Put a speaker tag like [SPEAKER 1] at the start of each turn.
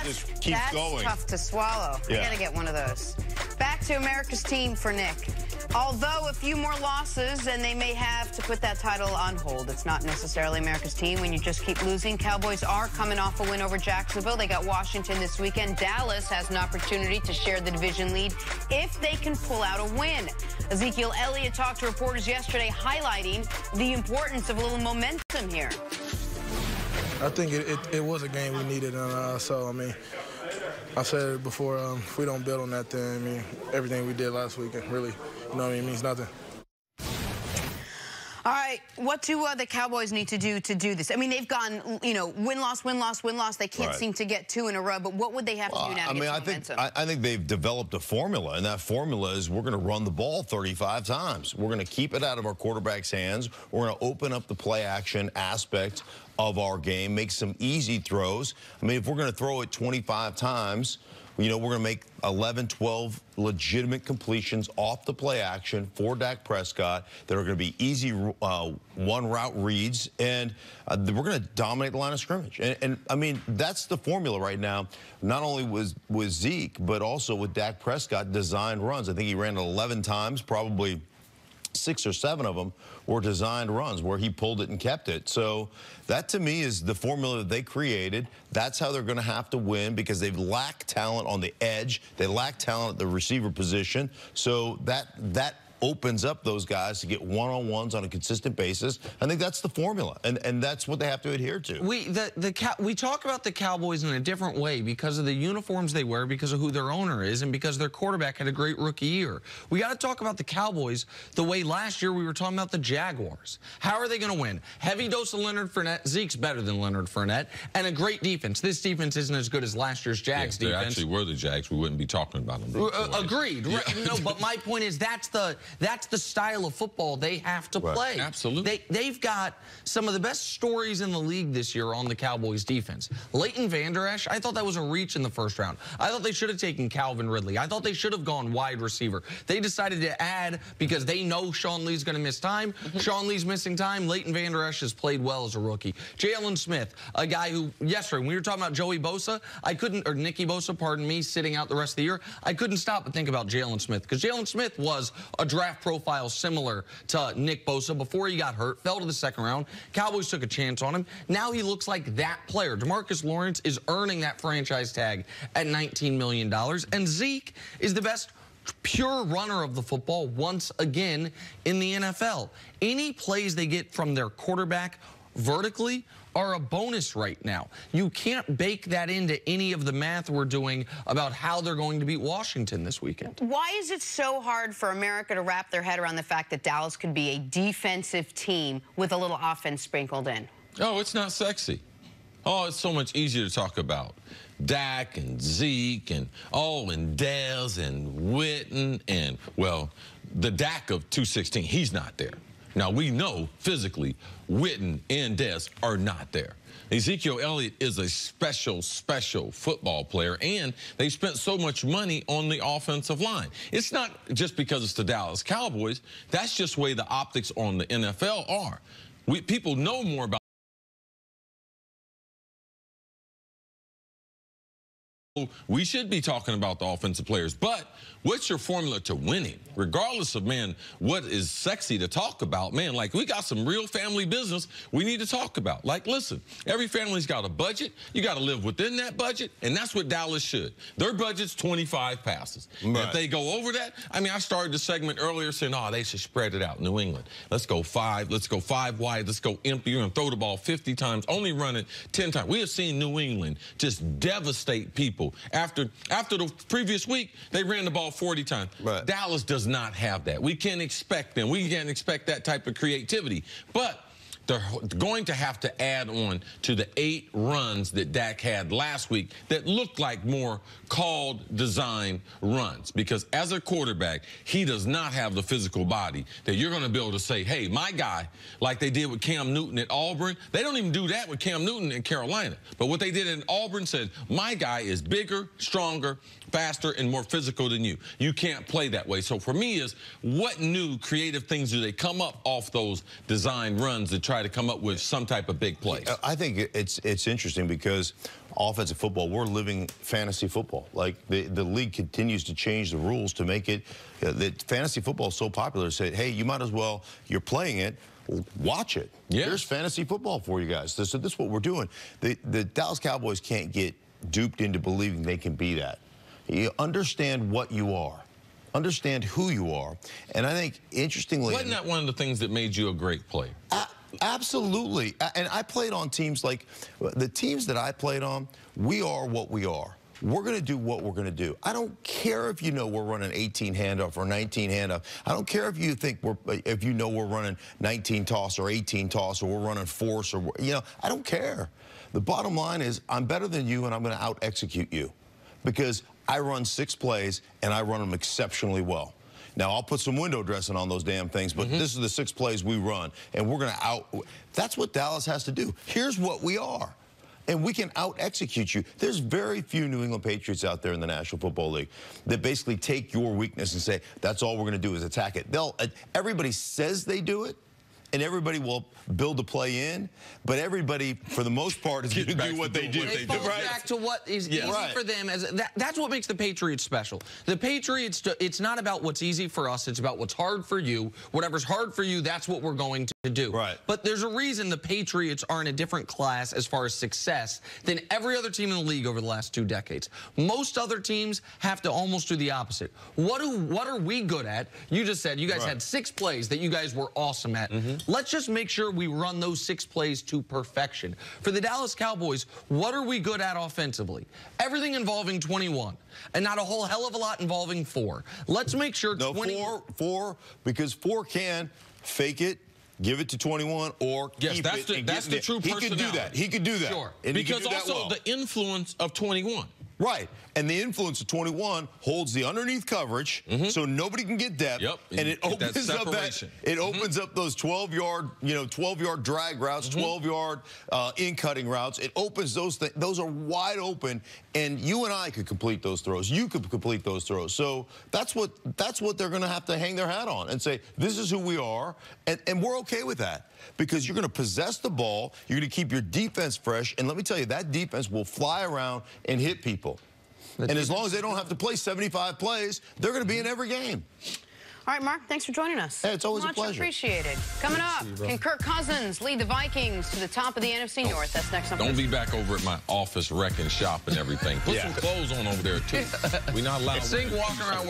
[SPEAKER 1] just keeps going.
[SPEAKER 2] That's tough to swallow.
[SPEAKER 1] Yeah.
[SPEAKER 2] I got to get one of those. Back to America's team for Nick. Although a few more losses, and they may have to put that title on hold. It's not necessarily America's team when you just keep losing. Cowboys are coming off a win over Jacksonville. They got Washington this weekend. Dallas has an opportunity to share the division lead if they can pull out a win. Ezekiel Elliott talked to reporters yesterday highlighting the importance of a little momentum here.
[SPEAKER 3] I think it was a game we needed, so, I mean, I said it before, if we don't build on that, then, I mean, everything we did last week, really, you know what I mean, means nothing.
[SPEAKER 2] All right, what do the Cowboys need to do this? I mean, they've gone, you know, win-loss, win-loss, win-loss. They can't seem to get two in a row, but what would they have to do now to get some momentum?
[SPEAKER 1] I think they've developed a formula, and that formula is we're going to run the ball 35 times. We're going to keep it out of our quarterback's hands. We're going to open up the play-action aspect of our game, make some easy throws. I mean, if we're going to throw it 25 times, you know, we're going to make 11, 12 legitimate completions off the play action for Dak Prescott that are going to be easy one-route reads, and we're going to dominate the line of scrimmage. And I mean, that's the formula right now, not only with Zeke, but also with Dak Prescott designed runs. I think he ran it 11 times, probably 6 or 7 of them were designed runs where he pulled it and kept it. So that, to me, is the formula that they created. That's how they're going to have to win because they've lacked talent on the edge. They lack talent at the receiver position. So that opens up those guys to get one-on-ones on a consistent basis. I think that's the formula, and that's what they have to adhere to.
[SPEAKER 4] We talk about the Cowboys in a different way because of the uniforms they wear, because of who their owner is, and because their quarterback had a great rookie year. We got to talk about the Cowboys the way last year we were talking about the Jaguars. How are they going to win? Heavy dose of Leonard Fournette. Zeke's better than Leonard Fournette, and a great defense. This defense isn't as good as last year's Jags defense.
[SPEAKER 5] They actually were the Jags. We wouldn't be talking about them.
[SPEAKER 4] Agreed. Yeah. No, but my point is that's the style of football they have to play.
[SPEAKER 5] Absolutely.
[SPEAKER 4] They've got some of the best stories in the league this year on the Cowboys defense. Leighton Vander Esch, I thought that was a reach in the first round. I thought they should have taken Calvin Ridley. I thought they should have gone wide receiver. They decided to add because they know Sean Lee's going to miss time. Sean Lee's missing time. Leighton Vander Esch has played well as a rookie. Jalen Smith, a guy who, yesterday, when we were talking about Joey Bosa, or Nicky Bosa, pardon me, sitting out the rest of the year, I couldn't stop but think about Jalen Smith because Jalen Smith was a draft profile similar to Nick Bosa before he got hurt, fell to the second round. Cowboys took a chance on him. Now he looks like that player. DeMarcus Lawrence is earning that franchise tag at $19 million. And Zeke is the best pure runner of the football once again in the NFL. Any plays they get from their quarterback vertically are a bonus right now. You can't bake that into any of the math we're doing about how they're going to beat Washington this weekend.
[SPEAKER 2] Why is it so hard for America to wrap their head around the fact that Dallas could be a defensive team with a little offense sprinkled in?
[SPEAKER 5] Oh, it's not sexy. Oh, it's so much easier to talk about. Dak and Zeke and Dez and Witten and, well, the Dak of 216, he's not there. Now, we know physically Witten and Dez are not there. Ezekiel Elliott is a special football player, and they spent so much money on the offensive line. It's not just because it's the Dallas Cowboys. That's just the way the optics on the NFL are. People know more about we should be talking about the offensive players, but what's your formula to winning? Regardless of, man, what is sexy to talk about, man, like we got some real family business we need to talk about. Like, listen, every family's got a budget. You got to live within that budget, and that's what Dallas should. Their budget's 25 passes. Right. If they go over that, I mean, I started the segment earlier saying, oh, they should spread it out. New England, let's go 5. Let's go 5 wide. Let's go empty. You're going to throw the ball 50 times, only run it 10 times. We have seen New England just devastate people. After the previous week, they ran the ball 40 times. Right. Dallas does not have that. We can't expect them. We can't expect that type of creativity. But they're going to have to add on to the 8 runs that Dak had last week that looked like more called design runs. Because as a quarterback, he does not have the physical body that you're going to be able to say, hey, my guy, like they did with Cam Newton at Auburn. They don't even do that with Cam Newton in Carolina. But what they did in Auburn said, my guy is bigger, stronger, faster, and more physical than you. You can't play that way. So for me is, what new creative things do they come up off those design runs to try try to come up with some type of big play.
[SPEAKER 1] I think it's interesting because offensive football, we're living fantasy football. Like the league continues to change the rules to make it that fantasy football is so popular. Say, hey, you might as well, you're playing it, watch it.
[SPEAKER 5] Yeah.
[SPEAKER 1] There's fantasy football for you guys. So this is what we're doing. The Dallas Cowboys can't get duped into believing they can be that. You understand what you are. Understand who you are. And I think, interestingly...
[SPEAKER 5] Wasn't that one of the things that made you a great player?
[SPEAKER 1] Absolutely. And I played on teams like... The teams that I played on, we are what we are. We're going to do what we're going to do. I don't care if you know we're running 18 handoff or 19 handoff. I don't care if you think if you know we're running 19 toss or 18 toss or we're running force or, you know, I don't care. The bottom line is I'm better than you and I'm going to out-execute you because I run 6 plays and I run them exceptionally well. Now, I'll put some window dressing on those damn things, but this is the 6 plays we run, and we're going to out. That's what Dallas has to do. Here's what we are. And we can out-execute you. There's very few New England Patriots out there in the National Football League that basically take your weakness and say, that's all we're going to do is attack it. Everybody says they do it, and everybody will build a play in, but everybody, for the most part, is going to do what they do.
[SPEAKER 4] It falls back to what is easy for them. That's what makes the Patriots special. The Patriots, it's not about what's easy for us. It's about what's hard for you. Whatever's hard for you, that's what we're going to do.
[SPEAKER 1] Right.
[SPEAKER 4] But there's a reason the Patriots are in a different class as far as success than every other team in the league over the last 2 decades. Most other teams have to almost do the opposite. What are we good at? You just said you guys had 6 plays that you guys were awesome at. Let's just make sure we run those 6 plays to perfection. For the Dallas Cowboys, what are we good at offensively? Everything involving 21, and not a whole hell of a lot involving 4. Let's make sure
[SPEAKER 1] 4, because 4 can fake it, give it to 21, or keep it.
[SPEAKER 5] That's the true personality.
[SPEAKER 1] He could do that. He could do that.
[SPEAKER 4] Sure.
[SPEAKER 1] And
[SPEAKER 5] because also the influence of 21.
[SPEAKER 1] Right. And the influence of 21 holds the underneath coverage so nobody can get depth.
[SPEAKER 5] Yep.
[SPEAKER 1] And it opens up opens up those 12-yard drag routes, 12-yard in-cutting routes. It opens those things. Those are wide open, and you and I could complete those throws. You could complete those throws. So that's what they're going to have to hang their hat on and say, this is who we are, and we're okay with that. Because you're going to possess the ball, you're going to keep your defense fresh, and let me tell you, that defense will fly around and hit people. And as long as they don't have to play 75 plays, they're going to be in every game.
[SPEAKER 2] All right, Mark, thanks for joining us.
[SPEAKER 1] Hey, it's always a pleasure.
[SPEAKER 2] Much appreciated. Coming up, can Kirk Cousins lead the Vikings to the top of the NFC North? That's next up.
[SPEAKER 5] Don't be back over at my office wrecking shop and everything. Put some clothes on over there, too. We're not allowed to.
[SPEAKER 4] Walking around